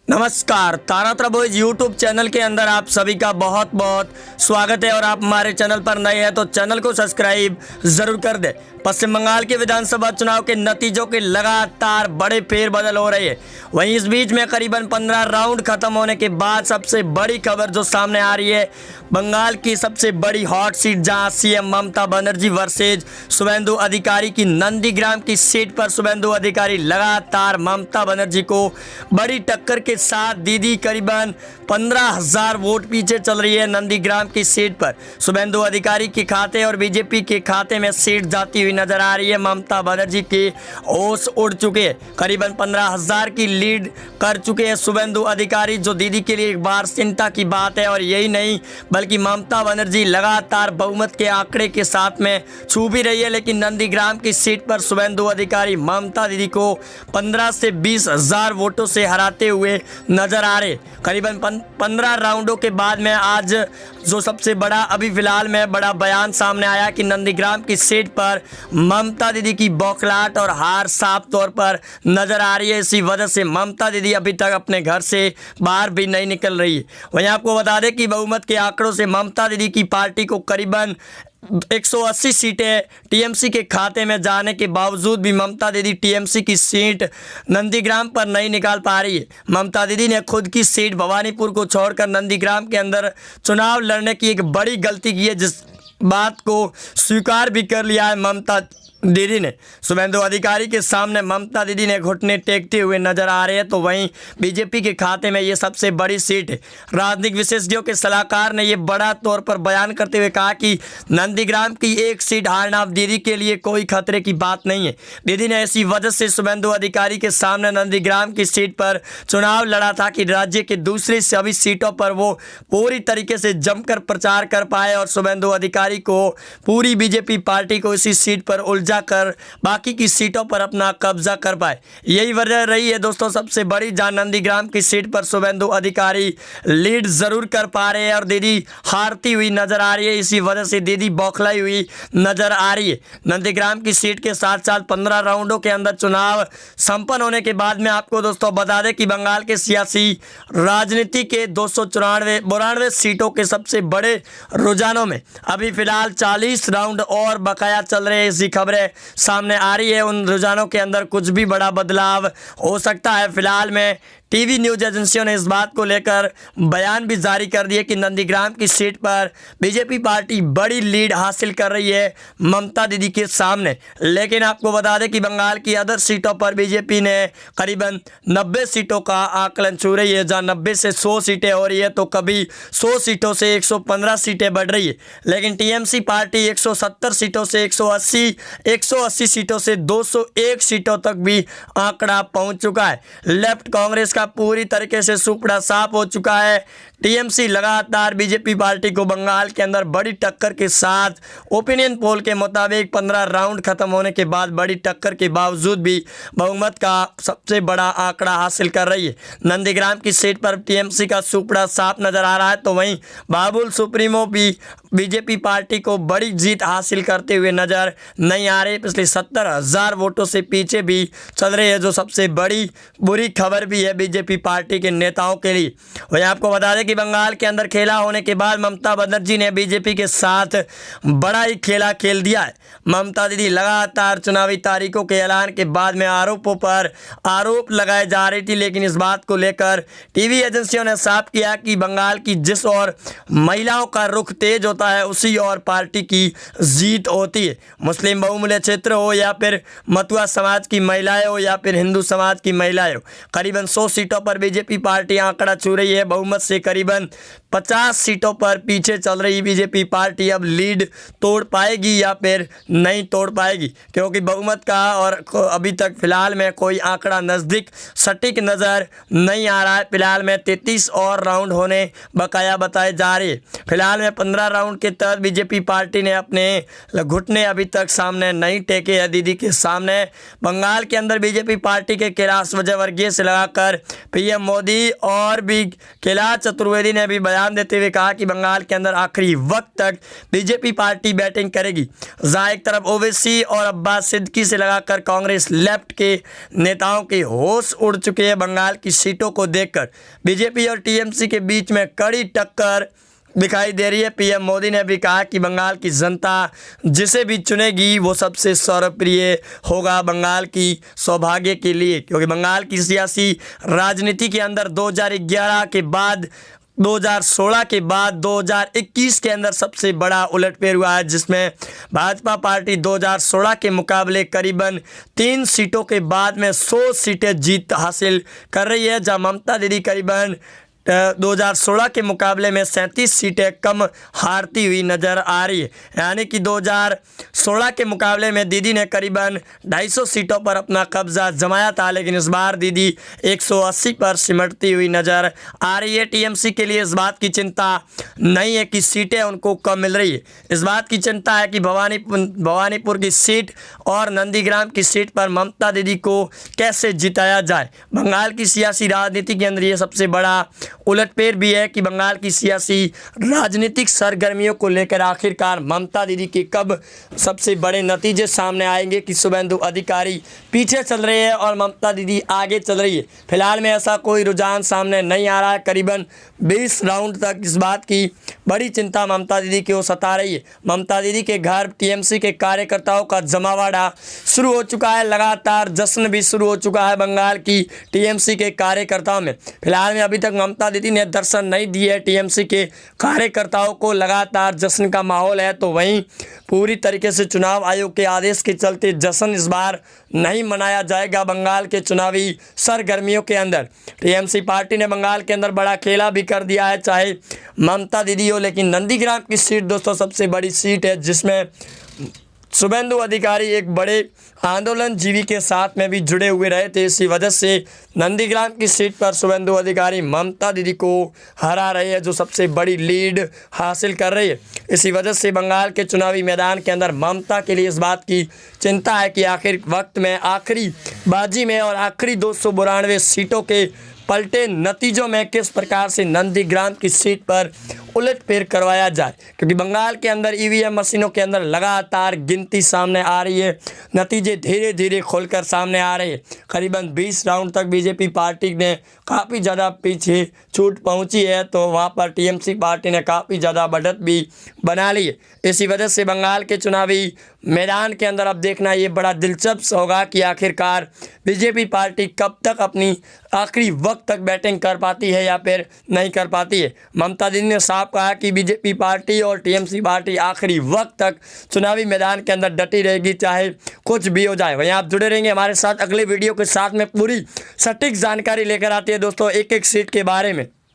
नमस्कार, Taratara boys YouTube channel के अंदर आप सभी का बहुत बहुत स्वागत है। और आप हमारे चैनल पर नए हैं तो चैनल को सब्सक्राइब जरूर कर दें। पश्चिम बंगाल के विधानसभा चुनाव के नतीजों के लगातार बड़े फेरबदल हो रहे हैं। वहीं इस बीच में करीबन 15 राउंड खत्म होने के बाद सबसे बड़ी खबर जो सामने आ रही है, बंगाल की सबसे बड़ी हॉट सीट जहां सीएम ममता बनर्जी वर्सेज शुभेंदु अधिकारी की नंदीग्राम की सीट पर शुभेंदु अधिकारी लगातार ममता बनर्जी को बड़ी टक्कर के साथ दीदी करीबन 15,000 वोट पीछे चल रही है। नंदीग्राम की सीट पर शुभेंदु अधिकारी के खाते और बीजेपी के खाते में सीट जाती हुई नजर आ रही है। ममता बनर्जी के होश उड़ चुके हैं, करीबन 15,000 की लीड कर चुके हैं शुभेंदु अधिकारी, जो दीदी के लिए एक बार चिंता की बात है। और यही नहीं बल्कि ममता बनर्जी लगातार बहुमत के आंकड़े के साथ में छू भी रही है, लेकिन नंदीग्राम की सीट पर शुभेंदु अधिकारी ममता दीदी को 15 से 20,000 वोटों से हराते हुए नजर आ रहे। करीबन 15 राउंडों के बाद में आज जो सबसे बड़ा अभी फिलहाल में बड़ा बयान सामने आया कि नंदीग्राम की सीट पर ममता दीदी की बौखलाहट और हार साफ तौर पर नजर आ रही है। इसी वजह से ममता दीदी अभी तक अपने घर से बाहर भी नहीं निकल रही है। वहीं आपको बता दें कि बहुमत के आंकड़ों से ममता दीदी की पार्टी को करीबन 180 सीटें टीएमसी के खाते में जाने के बावजूद भी ममता दीदी टीएमसी की सीट नंदीग्राम पर नहीं निकाल पा रही है। ममता दीदी ने खुद की सीट भवानीपुर को छोड़कर नंदीग्राम के अंदर चुनाव लड़ने की एक बड़ी गलती की है, जिस बात को स्वीकार भी कर लिया है ममता दीदी ने। शुभेंदु अधिकारी के सामने ममता दीदी ने घुटने टेकते हुए नजर आ रहे हैं। तो वहीं बीजेपी के खाते में ये सबसे बड़ी सीट है। राजनीतिक विशेषज्ञों के सलाहकार ने ये बड़ा तौर पर बयान करते हुए कहा कि नंदीग्राम की एक सीट हारना दीदी के लिए कोई खतरे की बात नहीं है। दीदी ने इसी वजह से शुभेंदु अधिकारी के सामने नंदीग्राम की सीट पर चुनाव लड़ा था कि राज्य के दूसरी सभी सीटों पर वो पूरी तरीके से जमकर प्रचार कर पाए और शुभेंदु अधिकारी को पूरी बीजेपी पार्टी को इसी सीट पर उलझा कर बाकी की सीटों पर अपना कब्जा कर पाए। यही वजह रही है दोस्तों सबसे बड़ी, जहां नंदीग्राम की सीट पर शुभेंदु अधिकारी लीड जरूर कर पा रहे हैं और दीदी हारती हुई नजर आ रही है। इसी वजह से दीदी बौखलाई हुई नजर आ रही है। नंदीग्राम की सीट के साथ साथ 15 राउंडों के अंदर चुनाव संपन्न होने के बाद में आपको दोस्तों बता दें कि बंगाल के सियासी राजनीति के 294 सीटों के सबसे बड़े रुझानों में अभी फिलहाल 40 राउंड और बकाया चल रहे हैं। इसी खबरें सामने आ रही है, उन रुझानों के अंदर कुछ भी बड़ा बदलाव हो सकता है। फिलहाल में टीवी न्यूज एजेंसियों ने इस बात को लेकर बयान भी जारी कर दिए कि नंदीग्राम की सीट पर बीजेपी पार्टी बड़ी लीड हासिल कर रही है ममता दीदी के सामने। लेकिन आपको बता दें कि बंगाल की अदर सीटों पर बीजेपी ने करीबन 90 सीटों का आकलन छू रही है, जहां 90 से 100 सीटें हो रही है तो कभी 100 सीटों से 115 सीटें बढ़ रही है। लेकिन टीएमसी पार्टी 170 सीटों से 180 सीटों से 201 सीटों तक भी आंकड़ा पहुंच चुका है। लेफ्ट कांग्रेस का पूरी तरीके से सुपड़ा साफ हो चुका है। टीएमसी लगातार बीजेपी पार्टी को बंगाल के अंदर बड़ी टक्कर के साथ ओपिनियन पोल के मुताबिक 15 राउंड खत्म होने के बाद बड़ी टक्कर के बावजूद भी बहुमत का सबसे बड़ा आंकड़ा हासिल कर रही है। नंदीग्राम की सीट पर टीएमसी का सुपड़ा साफ नजर आ रहा है। तो वहीं बाबुल सुप्रीमो भी बीजेपी पार्टी को बड़ी जीत हासिल करते हुए नजर नहीं आ रहे। पिछले 70,000 वोटों से पीछे भी चल रहे हैं, जो सबसे बड़ी बुरी खबर भी है बीजेपी पार्टी के नेताओं के लिए। वहीं आपको बता दें कि बंगाल के अंदर खेला होने के बाद ममता बनर्जी ने बीजेपी के साथ बड़ा ही खेला खेल दिया है। ममता दीदी लगातार चुनावी तारीखों के ऐलान के बाद में आरोपों पर आरोप लगाए जा रही थी, लेकिन इस बात को लेकर टीवी एजेंसियों ने साफ किया कि बंगाल की जिस ओर महिलाओं का रुख तेज होता है उसी ओर पार्टी की जीत होती है। मुस्लिम बहुमूल्य क्षेत्र हो या फिर मथुआ समाज की महिलाएं हो या फिर हिंदू समाज की महिलाएं हो, करीबन 100 सीटों पर बीजेपी पार्टी आंकड़ा छू रही है। बहुमत से करीबन 50 सीटों पर पीछे चल रही बीजेपी पार्टी अब लीड तोड़ पाएगी या फिर नहीं तोड़ पाएगी, क्योंकि बहुमत का और अभी तक फिलहाल में कोई आंकड़ा नज़दीक सटीक नज़र नहीं आ रहा है। फिलहाल में 33 और राउंड होने बकाया बताए जा रहे हैं। फिलहाल में 15 राउंड के तहत बीजेपी पार्टी ने अपने घुटने अभी तक सामने नहीं टेके हैं दीदी के सामने। बंगाल के अंदर बीजेपी पार्टी के कैलाश विजयवर्गीय से लगाकर पीएम मोदी और भी कैलाश चतुर्वेदी ने भी बयान देते हुए कहा कि बंगाल के अंदर आखिरी वक्त तक बीजेपी पार्टी बैटिंग करेगी। जहां एक तरफ ओवैसी और अब्बास सिद्दीकी से लगाकर कांग्रेस लेफ्ट के नेताओं के होश उड़ चुके हैं। बंगाल की सीटों को देखकर बीजेपी और टीएमसी के बीच में कड़ी टक्कर दिखाई दे रही है। पीएम मोदी ने भी कहा कि बंगाल की जनता जिसे भी चुनेगी वो सबसे सर्वप्रिय होगा बंगाल की सौभाग्य के लिए, क्योंकि बंगाल की सियासी राजनीति के अंदर 2011 के बाद 2016 के बाद 2021 के अंदर सबसे बड़ा उलटफेर हुआ है, जिसमें भाजपा पार्टी 2016 के मुकाबले करीबन 3 सीटों के बाद में 100 सीटें जीत हासिल कर रही है, जहां ममता दीदी करीबन 2016 के मुकाबले में 37 सीटें कम हारती हुई नज़र आ रही है। यानी कि 2016 के मुकाबले में दीदी ने करीबन 250 सीटों पर अपना कब्जा जमाया था, लेकिन इस बार दीदी 180 पर सिमटती हुई नज़र आ रही है। टीएमसी के लिए इस बात की चिंता नहीं है कि सीटें उनको कम मिल रही है, इस बात की चिंता है कि भवानीपुर की सीट और नंदीग्राम की सीट पर ममता दीदी को कैसे जिताया जाए। बंगाल की सियासी राजनीति के अंदर ये सबसे बड़ा उलटफेर भी है कि बंगाल की सियासी राजनीतिक सरगर्मियों को लेकर आखिरकार ममता दीदी के कब सबसे बड़े नतीजे सामने आएंगे कि शुभेंदु अधिकारी पीछे चल रहे हैं और ममता दीदी आगे चल रही है। फिलहाल में ऐसा कोई रुझान सामने नहीं आ रहा है। करीबन 20 राउंड तक इस बात की बड़ी चिंता ममता दीदी को सता रही है। ममता दीदी के घर टीएमसी के कार्यकर्ताओं का जमावड़ा शुरू हो चुका है, लगातार जश्न भी शुरू हो चुका है बंगाल की टीएमसी के कार्यकर्ताओं में। फिलहाल में अभी तक ममता दीदी ने दर्शन नहीं दिए है टीएमसी के कार्यकर्ताओं को, लगातार जश्न का माहौल है। तो वहीं पूरी तरीके से चुनाव आयोग के आदेश के चलते जश्न इस बार नहीं मनाया जाएगा बंगाल के चुनावी सरगर्मियों के अंदर। टीएमसी पार्टी ने बंगाल के अंदर बड़ा खेला भी कर दिया है, चाहे ममता दीदी हो, लेकिन नंदीग्राम की सीट दोस्तों सबसे बड़ी सीट है, जिसमें शुभेंदु अधिकारी एक बड़े आंदोलन जीवी के साथ में भी जुड़े हुए रहे थे। इसी वजह से नंदीग्राम की सीट पर शुभेंदु अधिकारी ममता दीदी को हरा रहे हैं, जो सबसे बड़ी लीड हासिल कर रही है। इसी वजह से बंगाल के चुनावी मैदान के अंदर ममता के लिए इस बात की चिंता है कि आखिर वक्त में आखिरी बाजी में और आखिरी 292 सीटों के पलटे नतीजों में किस प्रकार से नंदीग्राम की सीट पर उलटफेर करवाया जाए, क्योंकि बंगाल के अंदर ईवीएम मशीनों के अंदर लगातार गिनती सामने आ रही है, नतीजे धीरे धीरे खोलकर सामने आ रहे हैं। करीबन 20 राउंड तक बीजेपी पार्टी ने काफ़ी ज़्यादा पीछे छूट पहुंची है, तो वहां पर टीएमसी पार्टी ने काफ़ी ज़्यादा बढ़त भी बना ली है। इसी वजह से बंगाल के चुनावी मैदान के अंदर अब देखना ये बड़ा दिलचस्प होगा कि आखिरकार बीजेपी पार्टी कब तक अपनी आखिरी वक्त तक बैटिंग कर पाती है या फिर नहीं कर पाती है। ममता दीदी ने साफ कहा कि बीजेपी पार्टी और टीएमसी पार्टी आखिरी वक्त तक चुनावी मैदान के अंदर डटी रहेगी, चाहे कुछ भी हो जाए। वहीं आप जुड़े रहेंगे हमारे साथ, अगले वीडियो के साथ में पूरी सटीक जानकारी लेकर आती है दोस्तों एक एक सीट के बारे में।